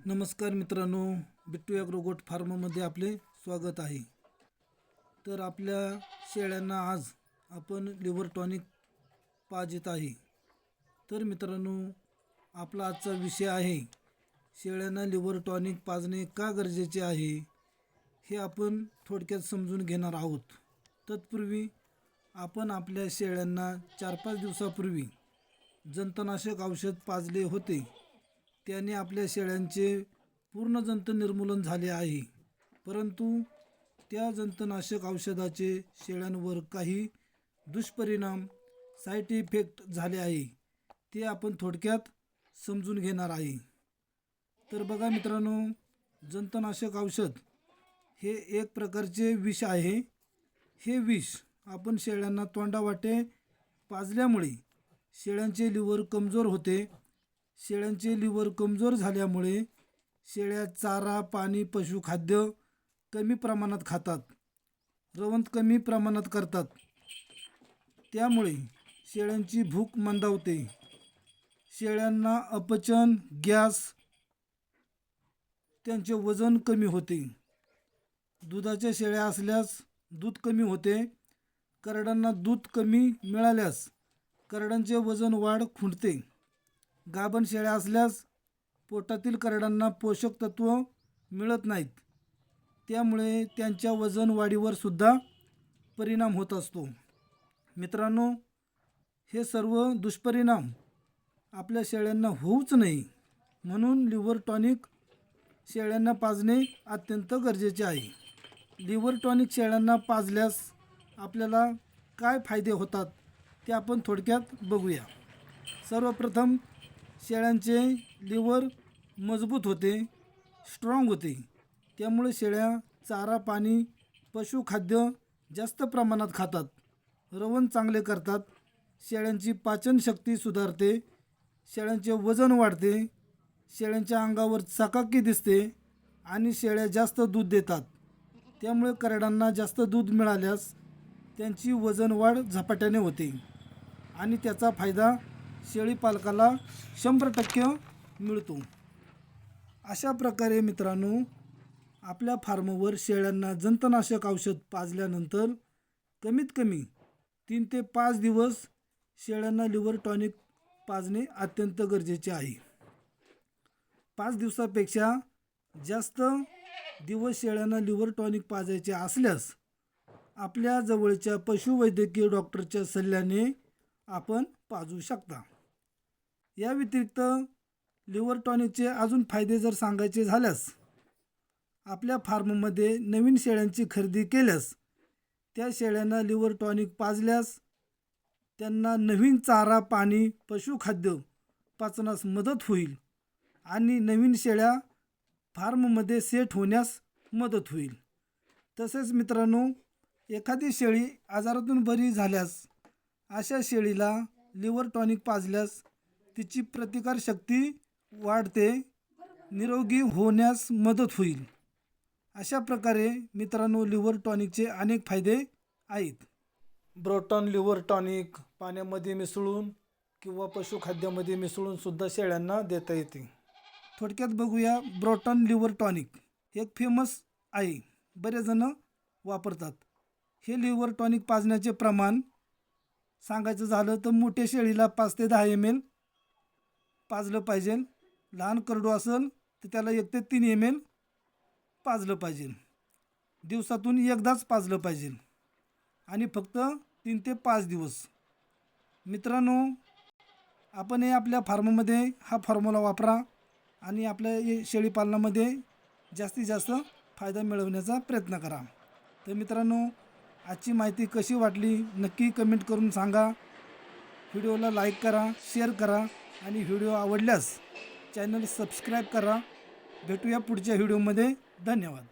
नमस्कार मित्रांनो, बिट्टू ॲग्रो गोट फार्ममध्ये आपले स्वागत आहे। तर आपल्या शेळ्यांना आज आपण लिव्हर टॉनिक पाजत आहे। तर मित्रांनो, आपला आजचा विषय आहे शेळ्यांना लिव्हर टॉनिक पाजणे का गरजेचे आहे हे आपण थोडक्यात समजून घेणार आहोत। तत्पूर्वी आपण आपल्या शेळ्यांना 4-5 दिवसापूर्वी जंतनाशक औषध पाजले होते। त्याने आपल्या शेळ्यांचे पूर्ण जंत निर्मूलन झाले आहे, परंतु त्या जंतनाशक औषधाचे शेळ्यांवर काही दुष्परिणाम साईड इफेक्ट झाले आहे, ते आपण थोडक्यात समजून घेणार आहे। तर बघा मित्रांनो, जंतनाशक औषध हे एक प्रकारचे विष आहे। हे विष आपण शेळ्यांना तोंडावाटे पाजल्यामुळे शेळ्यांचे लिव्हर कमजोर होते। शेळ्यांचे लिव्हर कमजोर झाल्यामुळे शेळ्या चारा, पाणी, पशुखाद्य कमी प्रमाणात खातात, रवंथ कमी प्रमाणात करतात। त्यामुळे शेळ्यांची भूक मंदावते, शेळ्यांना अपचन, गॅस, त्यांचे वजन कमी होते। दुधाच्या शेळ्या असल्यास दूध कमी होते। करडांना दूध कमी मिळाल्यास करडांचे वजन वाढ खुंटते। गाभण शेळ्या असल्यास पोटातील करडांना पोषक तत्व मिळत नाहीत, त्यामुळे त्यांच्या वजन वाढीवर सुद्धा परिणाम होत असतो। मित्रांनो, हे सर्व दुष्परिणाम आपल्या शेळ्यांना होऊच नये म्हणून लिव्हर टॉनिक शेळ्यांना पाजणे अत्यंत गरजेचे आहे। लिव्हर टॉनिक शेळ्यांना पाजल्यास आपल्याला काय फायदे होतात ते आपण थोडक्यात बघूया। सर्वप्रथम शेळ्यांचे लिव्हर मजबूत होते, स्ट्रॉंग होते। त्यामुळे शेळ्या चारा, पाणी, पशुखाद्य जास्त प्रमाणात खातात, रवण चांगले करतात। शेळ्यांची पाचनशक्ती सुधारते, शेळ्यांचे वजन वाढते, शेळ्यांच्या अंगावर चकाकी दिसते आणि शेळ्या जास्त दूध देतात। त्यामुळे करडांना जास्त दूध मिळाल्यास त्यांची वजन वाढ झपाट्याने होते आणि त्याचा फायदा शेळी पालकाला 100% मिळतो। अशा प्रकारे मित्रांनो, आपल्या फार्मवर शेळ्यांना जंतनाशक औषध पाजल्यानंतर कमीत कमी 3 ते 5 दिवस शेळ्यांना लिव्हर टॉनिक पाजणे अत्यंत गरजेचे आहे। 5 दिवसापेक्षा जास्त दिवस शेळ्यांना लिव्हर टॉनिक पाजायचे असल्यास आपल्या जवळच्या पशुवैद्यकीय डॉक्टरच्या सल्ल्याने आपण पाजू शकता। या व्यतिरिक्त लिव्हर टॉनिकचे अजून फायदे जर सांगायचे झाल्यास, आपल्या फार्ममध्ये नवीन शेळ्यांची खरेदी केल्यास त्या शेळ्यांना लिव्हर टॉनिक पाजल्यास त्यांना नवीन चारा, पाणी, पशुखाद्य पाचण्यास मदत होईल आणि नवीन शेळ्या फार्ममध्ये सेट होण्यास मदत होईल। तसेच मित्रांनो, एखादी शेळी आजारातून बरी झाल्यास अशा शेळीला लिव्हर टॉनिक पाजल्यास तिची प्रतिकारशक्ती वाढते, निरोगी होण्यास मदत होईल। अशा प्रकारे मित्रांनो, लिव्हर टॉनिकचे अनेक फायदे आहेत। ब्रोटॉन लिव्हर टॉनिक पाण्यामध्ये मिसळून किंवा पशुखाद्यामध्ये मिसळून सुद्धा शेळ्यांना देता येते। थोडक्यात बघूया, ब्रोटॉन लिव्हर टॉनिक एक फेमस आहे, बरेच जण वापरतात। हे लिव्हर टॉनिक पाजण्याचे प्रमाण सांगायचं झालं तर मोठ्या शेळीला 5 ते 10 ml पाजलं पाहिजे। लहान करडू असेल तर त्याला 1 ते 3 ml पाजलं पाहिजे। दिवसातून एकदाच पाजलं पाहिजे आणि फक्त 3 ते 5 दिवस। मित्रांनो, आपण हे आपल्या फार्ममध्ये हा फॉर्म्युला वापरा आणि आपल्या शेळी पालनामध्ये जास्तीत जास्त फायदा मिळवण्याचा प्रयत्न करा। तर मित्रांनो, आजची माहिती कशी वाटली नक्की कमेंट करून सांगा। व्हिडिओला लाईक करा, शेअर करा आणि व्हिडिओ आवडल्यास चॅनल सबस्क्राईब करा। भेटूया पुढच्या व्हिडिओमध्ये। धन्यवाद।